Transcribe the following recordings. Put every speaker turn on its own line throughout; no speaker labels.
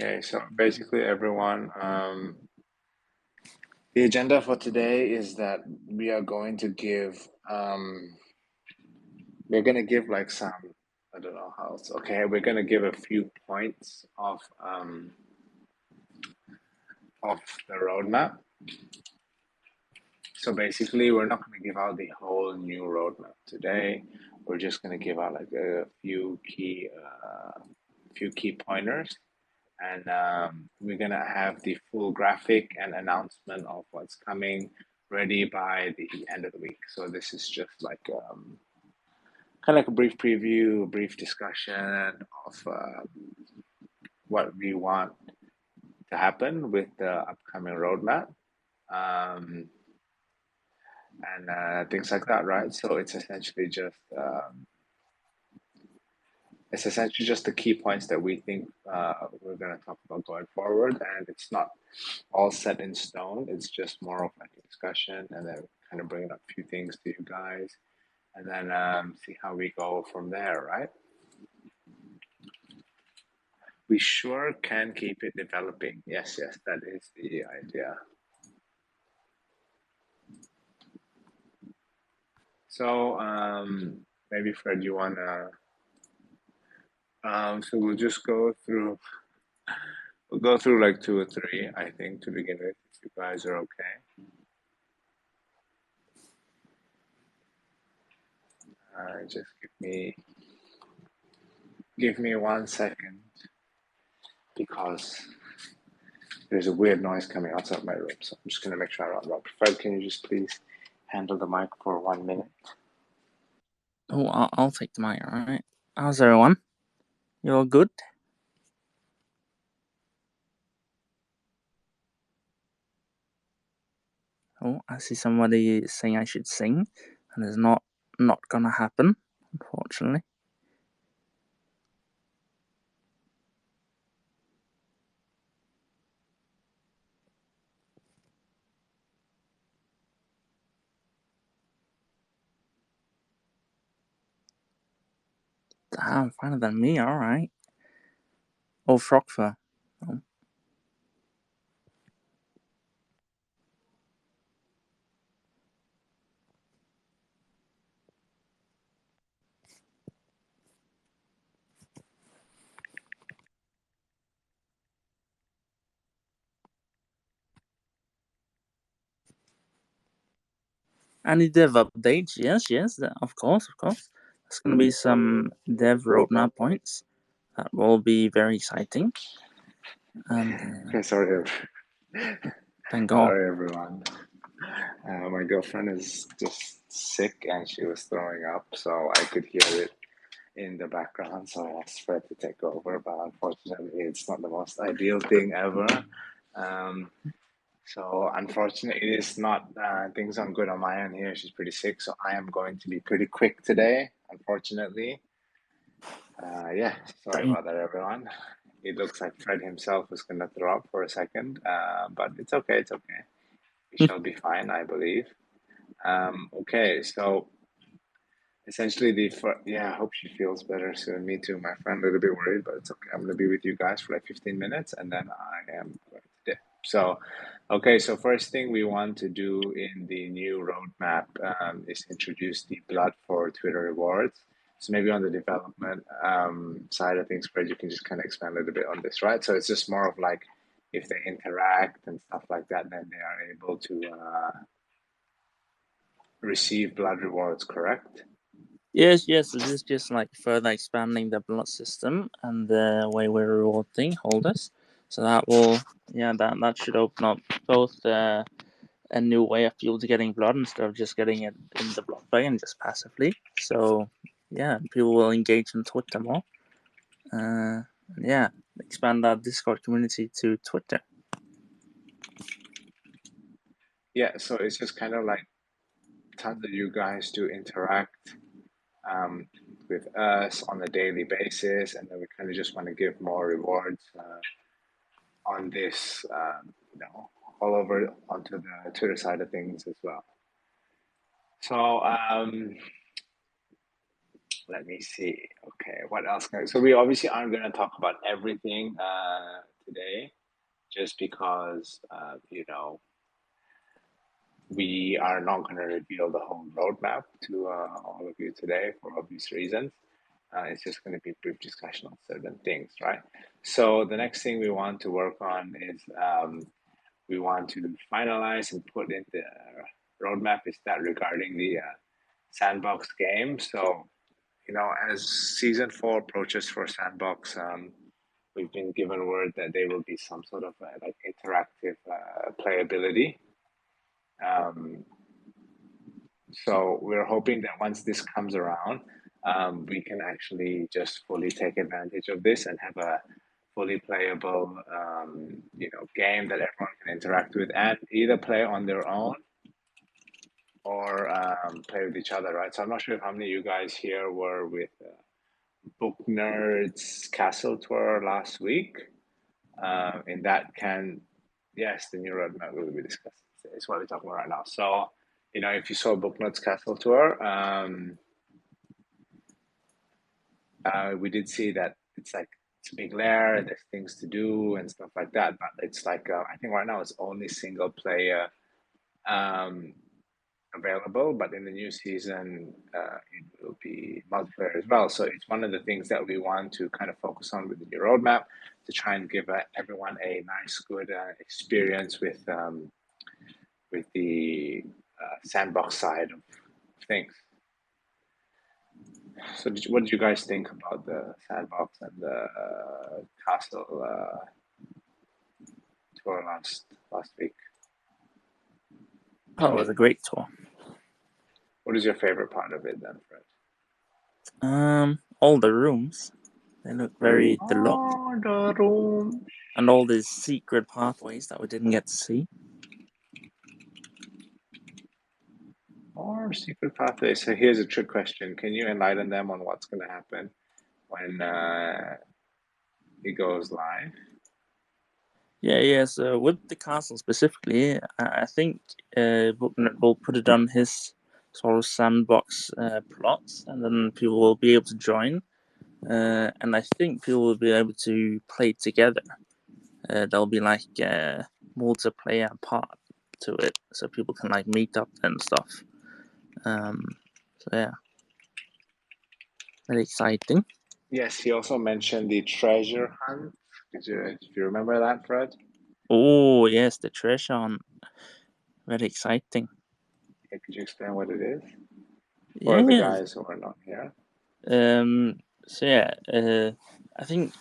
Okay, so basically, everyone, the agenda for today is that we are going to give, we're going to give like some, I don't know how else. Okay, we're going to give a few points of the roadmap. So basically, we're not going to give out the whole new roadmap today. We're just going to give out like a few key pointers, and we're gonna have the full graphic and announcement of what's coming ready by the end of the week. So this is just like kind of like a brief preview, a brief discussion of what we want to happen with the upcoming roadmap. And things like that, right? So it's essentially just the key points that we think we're going to talk about going forward, and it's not all set in stone. It's just more of like a discussion, and then kind of bringing up a few things to you guys, and then see how we go from there, right? We sure can keep it developing. Yes, that is the idea. So maybe Fred, you wanna? So we'll just go through. We'll go through like 2 or 3, I think, to begin with. If you guys are okay. Just give me 1 second, because there's a weird noise coming outside my room. So I'm just gonna make sure I'm not wrong. Fred, can you just please handle the mic for 1 minute?
Oh, I'll take the mic, alright. How's everyone? You all good? Oh, I see somebody saying I should sing, and it's not gonna happen, unfortunately. Damn, finer than me, alright. Oh, frog fur. Oh. Any dev updates? Yes, of course. There's gonna be some dev roadmap points that will be very exciting. And
Okay, sorry.
thank God.
Sorry, everyone. My girlfriend is just sick and she was throwing up, so I could hear it in the background. So I asked Fred to take over, but unfortunately, it's not the most ideal thing ever. So unfortunately, it is not, things aren't good on my end here. She's pretty sick, so I am going to be pretty quick today, unfortunately. Yeah, sorry about that, everyone. It looks like Fred himself was going to throw up for a second, but it's okay. We shall be fine, I believe. Okay, so essentially I hope she feels better soon. Me too, my friend, a little bit worried, but it's okay. I'm going to be with you guys for like 15 minutes, and then I am going to dip. So, okay, so first thing we want to do in the new roadmap is introduce the blood for Twitter rewards. So maybe on the development side of things, Fred, you can just kind of expand a little bit on this, right? So it's just more of like if they interact and stuff like that, then they are able to receive blood rewards, correct?
Yes, this is just like further expanding the blood system and the way we're rewarding holders. So that will, that should open up both a new way of people getting blood instead of just getting it in the blood bag and just passively. So yeah, people will engage on Twitter more. Expand our Discord community to Twitter.
Yeah, so it's just kind of like tons of you guys to interact with us on a daily basis, and then we kind of just want to give more rewards on this, all over onto the Twitter side of things as well. So let me see. Okay, what else? So we obviously aren't going to talk about everything today, just because we are not going to reveal the whole roadmap to all of you today for obvious reasons. It's just going to be a brief discussion on certain things, right? So the next thing we want to work on is we want to finalize and put in the roadmap is that regarding the sandbox game. So, as season 4 approaches for sandbox, we've been given word that there will be some sort of like interactive playability. So we're hoping that once this comes around, we can actually just fully take advantage of this and have a fully playable, game that everyone can interact with and either play on their own or play with each other, right? So I'm not sure how many of you guys here were with Book Nerds Castle Tour last week. In that yes, the new roadmap will be discussed. It's what we're talking about right now. So, if you saw Book Nerds Castle Tour, we did see that it's a big lair, there's things to do and stuff like that. But it's like I think right now it's only single player available, but in the new season it will be multiplayer as well. So it's one of the things that we want to kind of focus on with the new roadmap to try and give everyone a nice, good experience with the sandbox side of things. So what did you guys think about the sandbox and the castle tour last week?
Oh, it was a great tour.
What is your favorite part of it then, Fred?
All the rooms, they look very deluxe.
Oh, the room.
And all these secret pathways that we didn't get to see.
Or secret pathways. So here's a trick question. Can you enlighten them on what's going to happen when it goes live?
Yeah. So with the castle specifically, I think Booknet will put it on his sort of sandbox plots, and then people will be able to join. And I think people will be able to play together. There'll be like a multiplayer part to it, so people can like meet up and stuff. So yeah, very exciting.
Yes, he also mentioned the treasure hunt. Did you remember that, Fred?
Oh yes, the treasure hunt. Very exciting.
Yeah, could you explain what it is for the guys who are not here?
So yeah, I think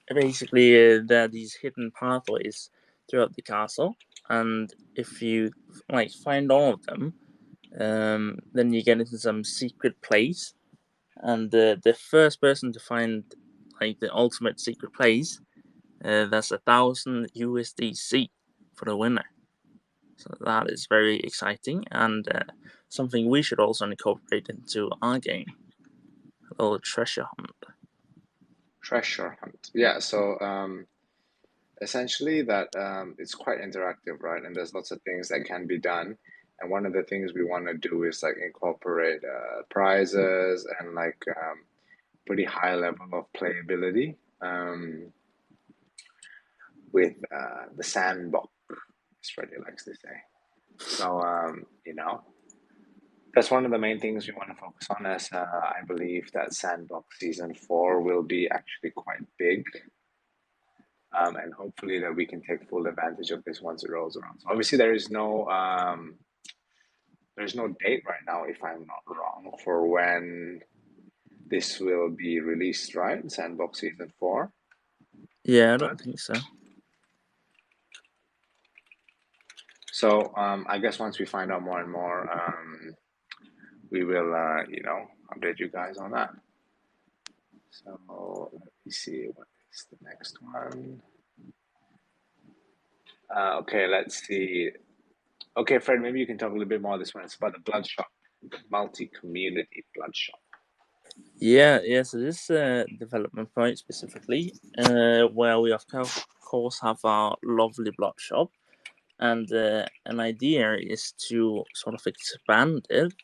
basically there are these hidden pathways throughout the castle, and if you like find all of them, then you get into some secret place, and the first person to find like the ultimate secret place, that's 1,000 USDC for the winner. So that is very exciting and something we should also incorporate into our game. A little treasure hunt.
Treasure hunt. Yeah. So essentially that it's quite interactive, right? And there's lots of things that can be done. And one of the things we want to do is like incorporate prizes and like pretty high level of playability with the sandbox, as Freddie likes to say. So, that's one of the main things we want to focus on, as I believe that Sandbox Season 4 will be actually quite big. And hopefully that we can take full advantage of this once it rolls around. So obviously there's no date right now, if I'm not wrong, for when this will be released, right? Sandbox Season 4.
Yeah, I don't think so.
So I guess once we find out more and more, we will, update you guys on that. So let me see what is the next one. Okay, let's see. Okay, Fred, maybe you can talk a little bit more on this one. It's about the blood shop, the multi-community blood shop.
Yeah. So this development point specifically, where we of course have our lovely blood shop, and an idea is to sort of expand it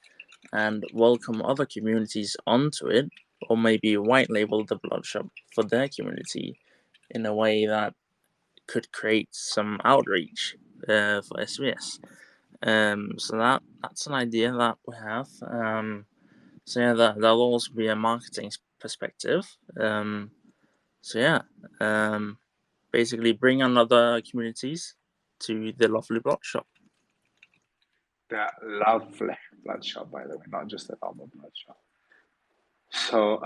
and welcome other communities onto it, or maybe white label the blood shop for their community in a way that could create some outreach for SVS. So that's an idea that we have. So yeah, that'll also be a marketing perspective. So yeah, basically bring on other communities to the lovely blog shop.
The lovely blood shop, by the way, not just the normal blood shop. So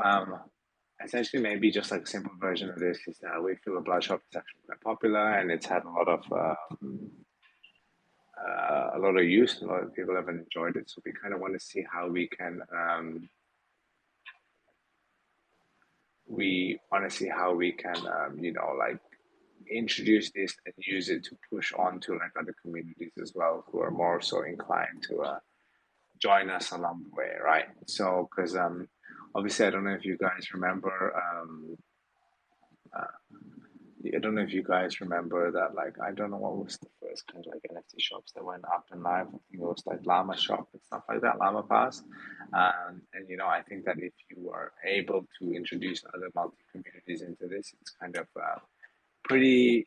essentially, maybe just like a simple version of this is that we feel the blood shop is actually quite popular and it's had a lot of use. A lot of people have enjoyed it, so we kind of want to see how we can like introduce this and use it to push on to like other communities as well who are more so inclined to join us along the way, right? So because obviously I don't know if you guys remember I don't know if you guys remember that, like, I don't know what was the first kind of like NFT shops that went up and live. I think it was like Llama Shop and stuff like that, Llama Pass. And I think that if you are able to introduce other multi communities into this, it's kind of pretty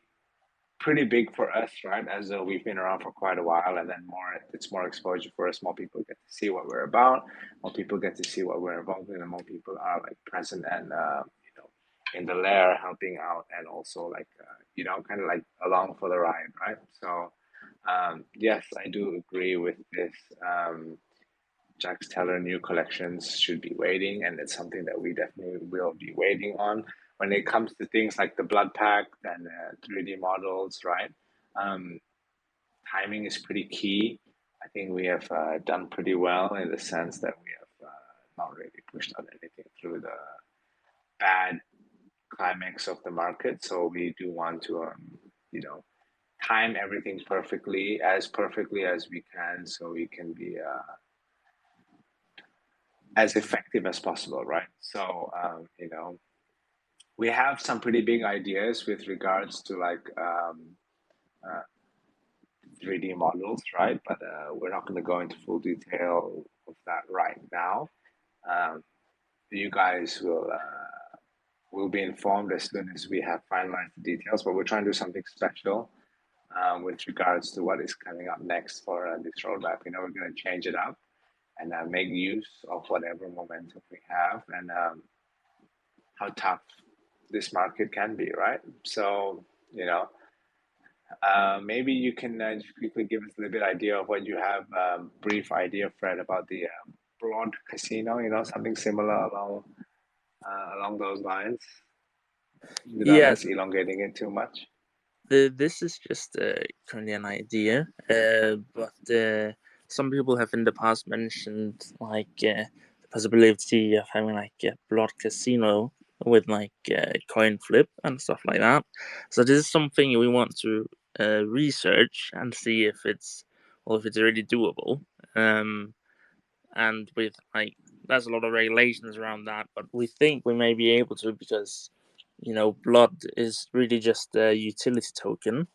pretty big for us, right? As we've been around for quite a while, and then it's more exposure for us. More people get to see what we're about. More people get to see what we're involved in, and more people are like present and in the lair helping out, and also like kind of like along for the ride, right? So yes, I do agree with this. Jack's Teller new collections should be waiting, and it's something that we definitely will be waiting on. When it comes to things like the blood pack and 3D models, right? Um, Timing is pretty key. I think we have done pretty well in the sense that we have not really pushed out anything through the bad climax of the market. So we do want to, time everything perfectly as we can, so we can be as effective as possible, right? So, we have some pretty big ideas with regards to like 3D models, right? But we're not going to go into full detail of that right now. Um, you guys will be informed as soon as we have finalized the details. But we're trying to do something special with regards to what is coming up next for this roadmap. We're going to change it up and make use of whatever momentum we have and how tough this market can be, right? So, maybe you can just quickly give us a little bit idea of what you have, brief idea, Fred, about the broad casino. Something similar along those lines, without
Yes,
us elongating it too much.
this is just currently an idea, but some people have in the past mentioned like the possibility of having like a blood casino with like coin flip and stuff like that. So this is something we want to research and see if it's really doable. And with like there's a lot of regulations around that, but we think we may be able to because blood is really just a utility token,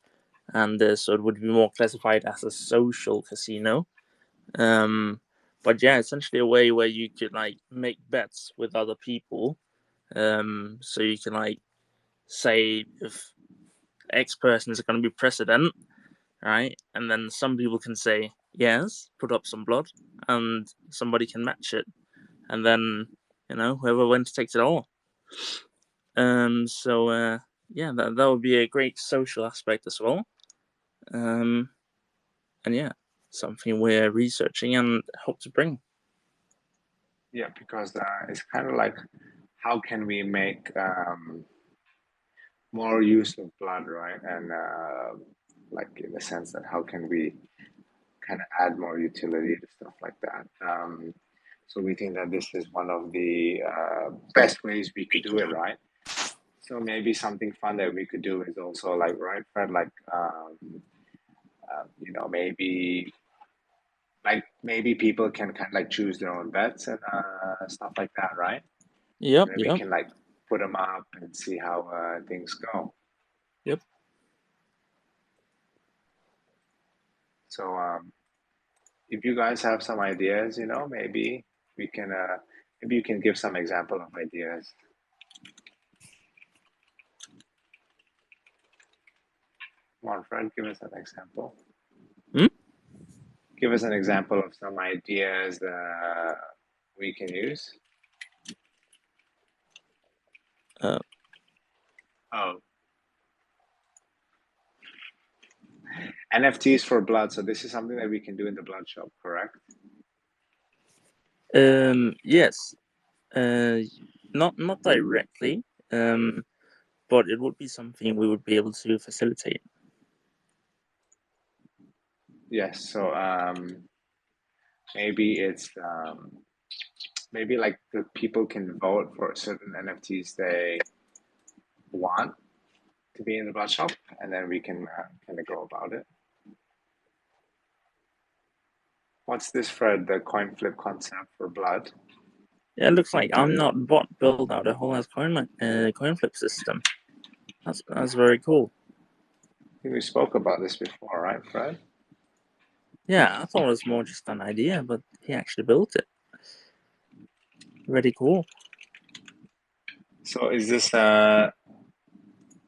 and so it would be more classified as a social casino. But yeah, essentially a way where you could like make bets with other people. So you can like say if X person is going to be president, right? And then some people can say yes, put up some blood, and somebody can match it, and then whoever wins takes it all. So yeah, that would be a great social aspect as well. And yeah, something we're researching and hope to bring.
Yeah, because it's kind of like, how can we make more use of blood, right? And like in the sense that how can we kind of add more utility to stuff like that. So we think that this is one of the best ways we could do it, right? So maybe something fun that we could do is also like, right, Fred, like, maybe people can kind of like choose their own bets and stuff like that, right?
Yep,
And then we
yep,
can like put them up and see how things go.
yep.
So if you guys have some ideas, maybe we can, maybe you can give some example of ideas. Come on, Fred, give us an example.
Hmm?
Give us an example of some ideas we can use.
Uh,
Oh, NFTs for blood. So this is something that we can do in the blood shop, correct?
yes. Not directly. But it would be something we would be able to facilitate.
Yes. So maybe it's maybe like the people can vote for certain NFTs they want to be in the blood shop, and then we can kind of go about it. What's this, Fred? The coin flip concept for blood?
Yeah, it looks like I'm not bot build out a whole ass coin flip system. That's very cool.
I think we spoke about this before, right, Fred?
Yeah, I thought it was more just an idea, but he actually built it. Very cool.
So is this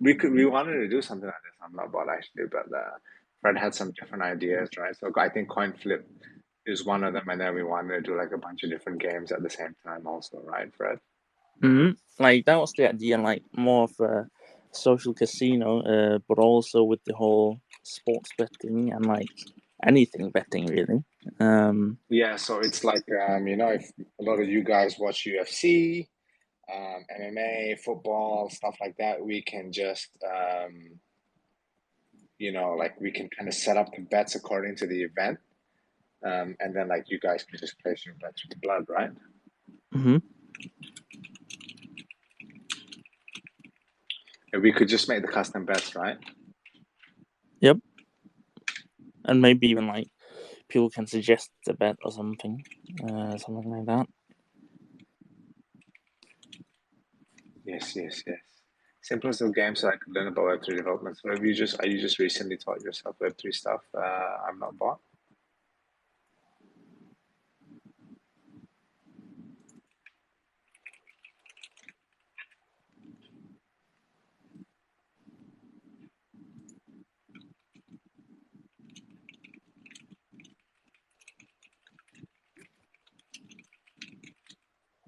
we wanted to do something like this on Lovebot actually, but Fred had some different ideas, right? So I think coin flip is one of them, and then we wanted to do like a bunch of different games at the same time, also, right, Fred?
Like that was the idea, like more of a social casino, but also with the whole sports betting and like anything betting really.
Yeah, so it's like if a lot of you guys watch UFC, MMA, football, stuff like that, we can just like we can kind of set up the bets according to the event, and then like you guys can just place your bets with the blood, right?
Mm-hmm.
And we could just make the custom bets, right?
Yep. And maybe even like people can suggest a bet or something like that.
Yes. Simple as the game, so I could learn about Web3 development. So have you just recently taught yourself Web3 stuff? I'm not bot.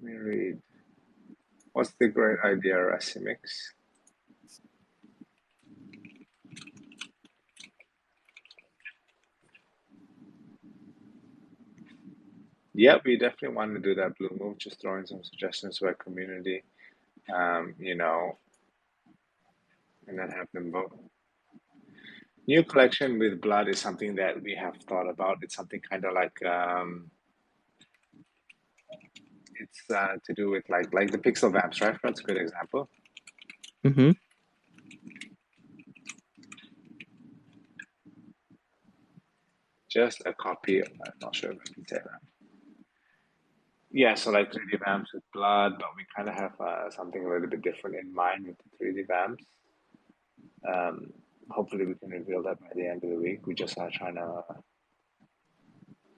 Let me read. What's the great idea, Rasimix? Yeah, we definitely want to do that blue move. Just throwing some suggestions to our community, and then have them vote. New collection with blood is something that we have thought about. It's something kind of like it's to do with like the pixel vamps, right? That's a good example.
Mm-hmm.
Just a copy. I'm not sure if I can say that. Yeah, so like 3D vamps with blood, but we kind of have something a little bit different in mind with the 3D vamps. Hopefully, we can reveal that by the end of the week. We just are trying to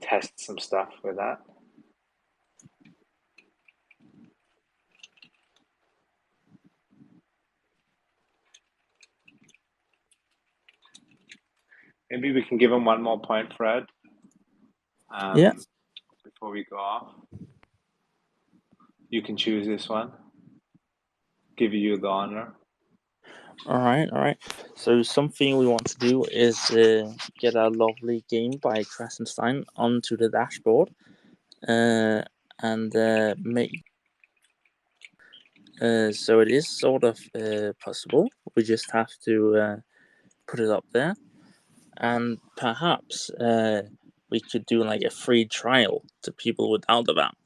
test some stuff with that. Maybe we can give him one more point, Fred.
Yeah.
Before we go off, you can choose this one. Give you the honor.
All right. So something we want to do is get a lovely game by Krasenstein onto the dashboard, and make. So it is sort of possible. We just have to put it up there, and perhaps we could do like a free trial to people without the app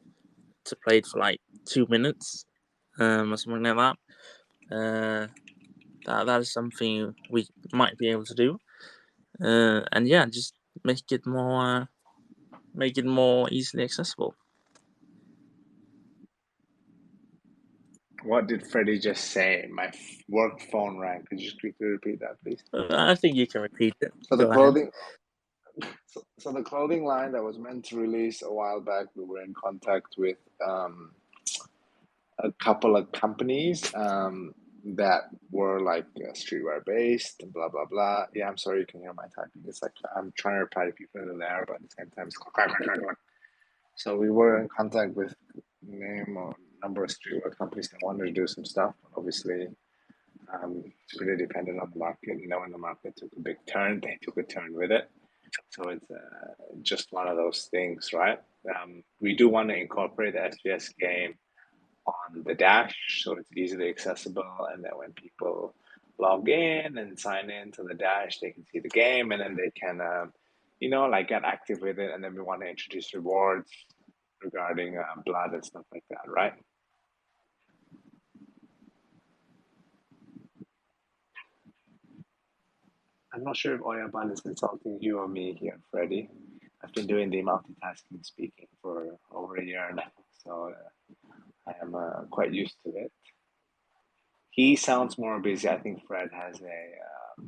to play it for like 2 minutes, or something like that. That is something we might be able to do, and yeah, just make it more easily accessible.
What did Freddie just say? My work phone rang. Could you just quickly repeat that, please?
I think you can repeat it.
So the
Go ahead.
clothing, so the clothing line that was meant to release a while back, we were in contact with a couple of companies. that were like streetwear based and blah blah blah. Yeah, I'm sorry you can hear my typing. It's like I'm trying to reply to people in the air, but at the same time it's quack, quack, quack, quack. So we were in contact with name or number of streetwear companies that wanted to do some stuff. Obviously, it's pretty dependent on the market. You know, when the market took a big turn, they took a turn with it. So it's just one of those things, right? We do want to incorporate the SVS game on the dash so it's easily accessible, and then when people log in and sign in to the dash, they can see the game, and then they can like get active with it. And then we want to introduce rewards regarding blood and stuff like that, right? I'm not sure if Oyaban is insulting you or me here, Freddie. I've been doing the multitasking speaking for over a year now, so I am quite used to it. He sounds more busy. I think Fred has a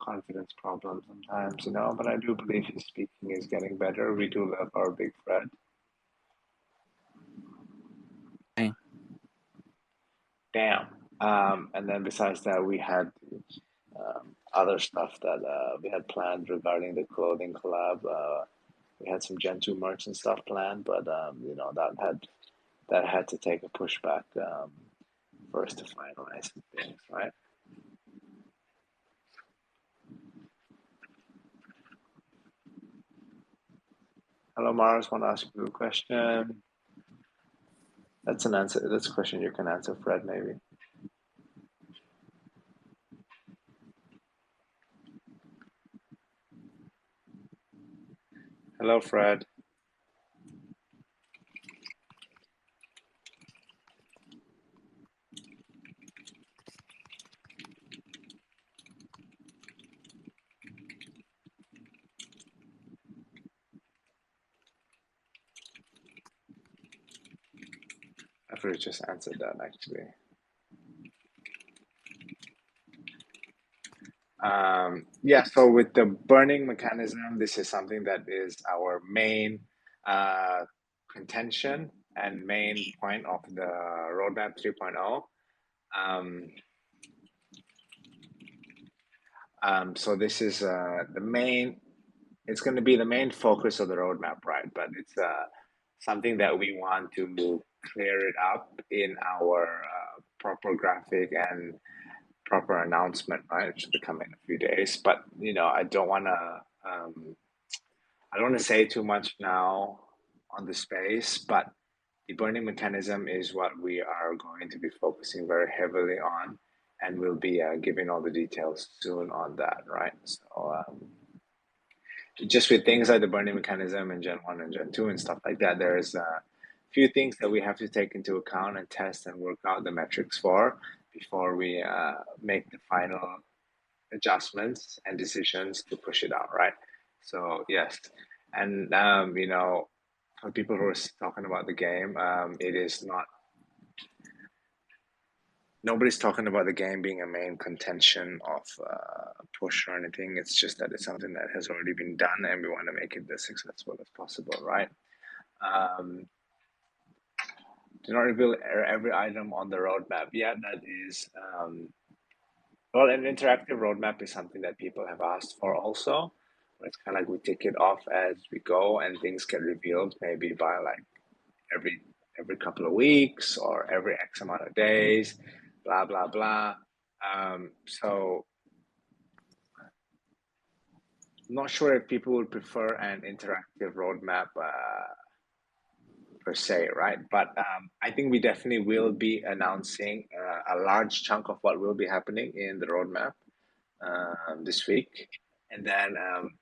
confidence problem sometimes, but I do believe his speaking is getting better. We do love our big Fred.
Okay.
Damn. And then besides that, we had other stuff that we had planned regarding the clothing collab. We had some Gen 2 merch and stuff planned, but that had to take a pushback for us to finalize some things, right? Hello, Mars. Want to ask you a question? That's an answer. That's a question you can answer, Fred, maybe. Hello, Fred. I've already just answered that actually. Yeah, so with the burning mechanism, this is something that is our main uh, contention and main point of the roadmap 3.0. Um, so this is it's going to be the main focus of the roadmap, right? But it's something that we want to clear it up in our proper graphic and proper announcement, right? It should be coming in a few days. But I don't want to say too much now on the space, but the burning mechanism is what we are going to be focusing very heavily on, and we'll be giving all the details soon on that, right? So just with things like the burning mechanism and Gen 1 and Gen 2 and stuff like that, there's a few things that we have to take into account and test and work out the metrics for before we make the final adjustments and decisions to push it out, right? So yes, and for people who are talking about the game, it is not. Nobody's talking about the game being a main contention of push or anything. It's just that it's something that has already been done, and we want to make it as successful as possible, right? Um, do not reveal every item on the roadmap. Yeah, that is. Well, an interactive roadmap is something that people have asked for also. It's kind of like we tick it off as we go, and things get revealed maybe by like every couple of weeks or every X amount of days, blah blah blah. So I'm not sure if people would prefer an interactive roadmap per se, right? But I think we definitely will be announcing a large chunk of what will be happening in the roadmap this week. And then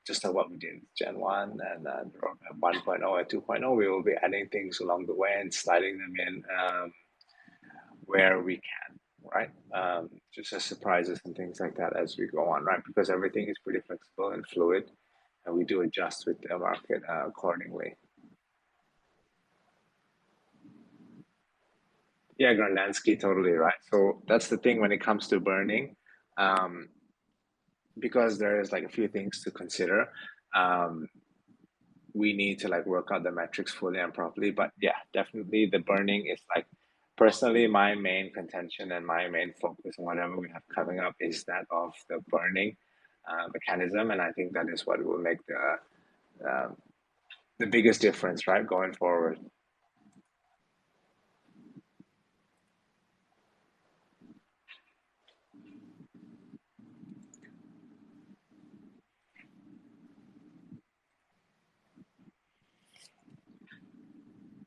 just like what we did with Gen 1 and roadmap 1.0 and 2.0, we will be adding things along the way and sliding them in where we can, right? Just as surprises and things like that as we go on, right? Because everything is pretty flexible and fluid, and we do adjust with the market accordingly. Yeah, Grandansky, totally right. So that's the thing when it comes to burning, um, because there is like a few things to consider. Um, we need to like work out the metrics fully and properly. But yeah, definitely the burning is like personally, my main contention and my main focus on whatever we have coming up is that of the burning mechanism, and I think that is what will make the biggest difference, right, going forward.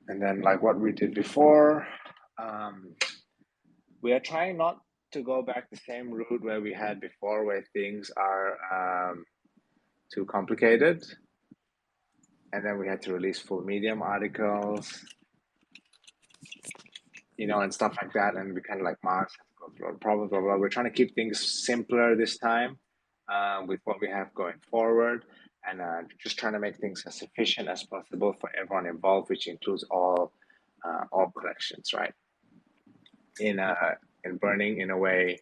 And then, like what we did before, we are trying not to go back the same route where we had before, where things are too complicated. And then we had to release full Medium articles, and stuff like that. And we kind of like Mars had to go through all the problems, blah, blah. We're trying to keep things simpler this time with what we have going forward, and just trying to make things as efficient as possible for everyone involved, which includes all collections, right? In burning in a way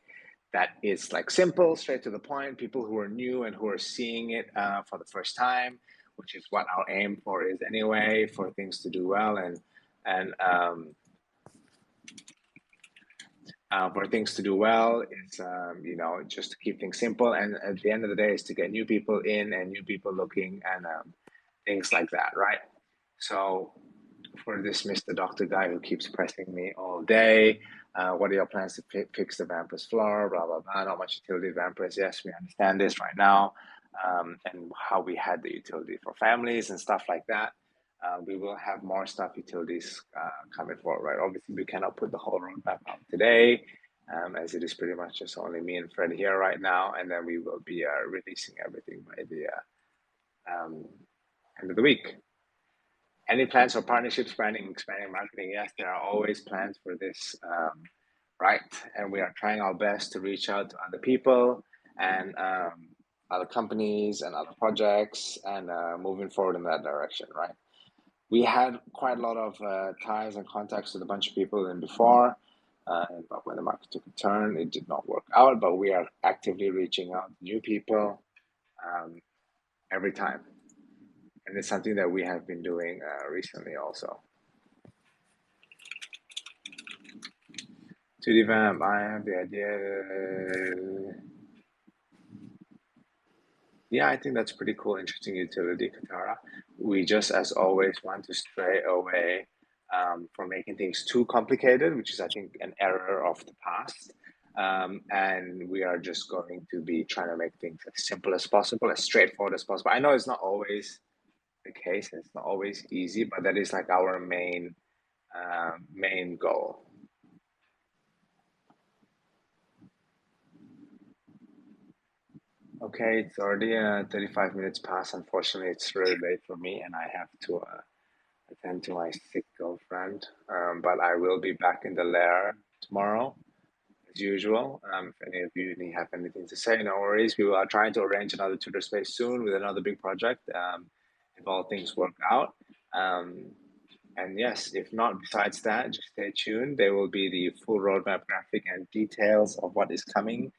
that is like simple, straight to the point. People who are new and who are seeing it for the first time, which is what our aim for is anyway, for things to do well and for things to do well is just to keep things simple, and at the end of the day is to get new people in and new people looking and things like that, right? So for this Mr. Doctor guy who keeps pressing me all day, what are your plans to fix the Vampus floor, blah blah blah, not much utility Vampus. Yes, we understand this right now, and how we had the utility for families and stuff like that. We will have more stuff utilities coming forward, right? Obviously, we cannot put the whole roadmap out today, as it is pretty much just only me and Fred here right now, and then we will be releasing everything by the end of the week. Any plans for partnerships, branding, expanding, marketing? Yes, there are always plans for this, right? And we are trying our best to reach out to other people and other companies and other projects and moving forward in that direction, right? We had quite a lot of ties and contacts with a bunch of people in before, but when the market took a turn, it did not work out. But we are actively reaching out to new people every time, and it's something that we have been doing recently also. To the vamp, I have the idea. Yeah, I think that's pretty cool, interesting utility, Katara. We just, as always, want to stray away from making things too complicated, which is, I think, an error of the past. And we are just going to be trying to make things as simple as possible, as straightforward as possible. I know it's not always the case, it's not always easy, but that is like our main goal. Okay, it's already 35 minutes past. Unfortunately, it's really late for me, and I have to attend to my sick girlfriend. But I will be back in the lair tomorrow, as usual. If any of you have anything to say, no worries. We are trying to arrange another tutor space soon with another big project, if all things work out. And yes, if not, besides that, just stay tuned. There will be the full roadmap graphic and details of what is coming.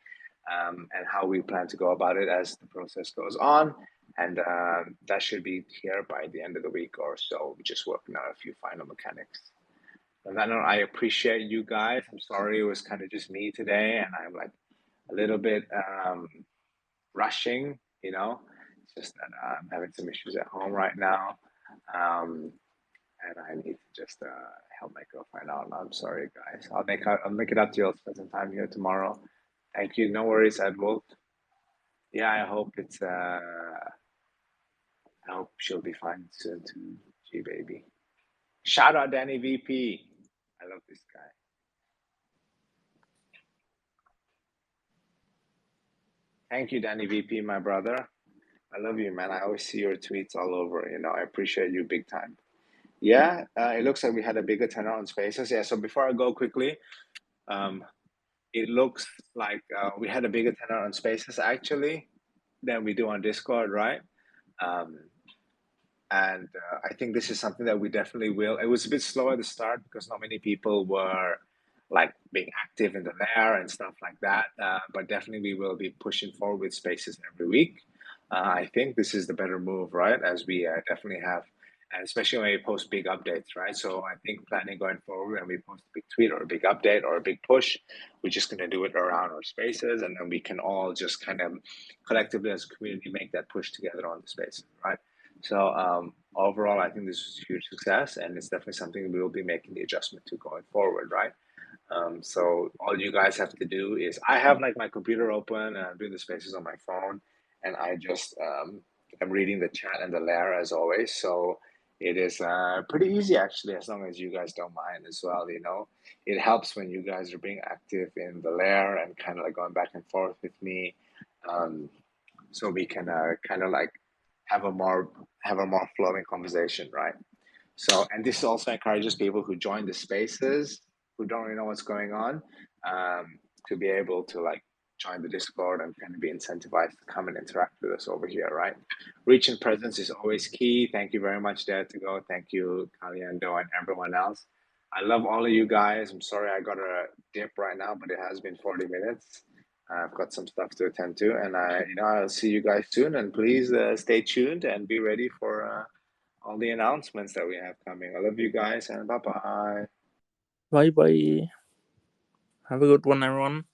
And how we plan to go about it as the process goes on. And that should be here by the end of the week or so. We're just working out a few final mechanics. On that note, I appreciate you guys. I'm sorry it was kind of just me today, and I'm like a little bit rushing, It's just that I'm having some issues at home right now. And I need to just help my girlfriend out. I'm sorry, guys. I'll make it up to you. I'll spend some time here tomorrow. Thank you. No worries, Edward. Yeah, I hope I hope she'll be fine soon too. G baby. Shout out Danny VP. I love this guy. Thank you, Danny VP, my brother. I love you, man. I always see your tweets all over. I appreciate you big time. Yeah, it looks like we had a bigger turnout on spaces. Yeah, so before I go quickly, it looks like we had a bigger turnout on spaces actually than we do on Discord, right? And I think this is something that we definitely will. It was a bit slow at the start because not many people were like being active in the lair and stuff like that. But definitely we will be pushing forward with spaces every week. I think this is the better move, right? As we definitely have and especially when we post big updates, right? So I think planning going forward, when we post a big tweet or a big update or a big push, we're just going to do it around our spaces, and then we can all just kind of collectively as a community make that push together on the spaces, right? So overall, I think this is a huge success, and it's definitely something we will be making the adjustment to going forward, right? So all you guys have to do is I have like my computer open and I'm doing the spaces on my phone, and I just I'm reading the chat and the layer as always. So it is pretty easy actually, as long as you guys don't mind as well. You know, it helps when you guys are being active in the layer and kind of like going back and forth with me, so we can kind of like have a more flowing conversation, right? So, and this also encourages people who join the spaces who don't really know what's going on, to be able to like join the Discord and kind of be incentivized to come and interact with us over here, right? Reach and presence is always key. Thank you very much, Dare to Go. Thank you, Caliendo, and everyone else. I love all of you guys. I'm sorry I got a dip right now, but it has been 40 minutes. I've got some stuff to attend to, and I'll see you guys soon. And please stay tuned and be ready for all the announcements that we have coming. I love you guys, and bye bye.
Bye bye. Have a good one, everyone.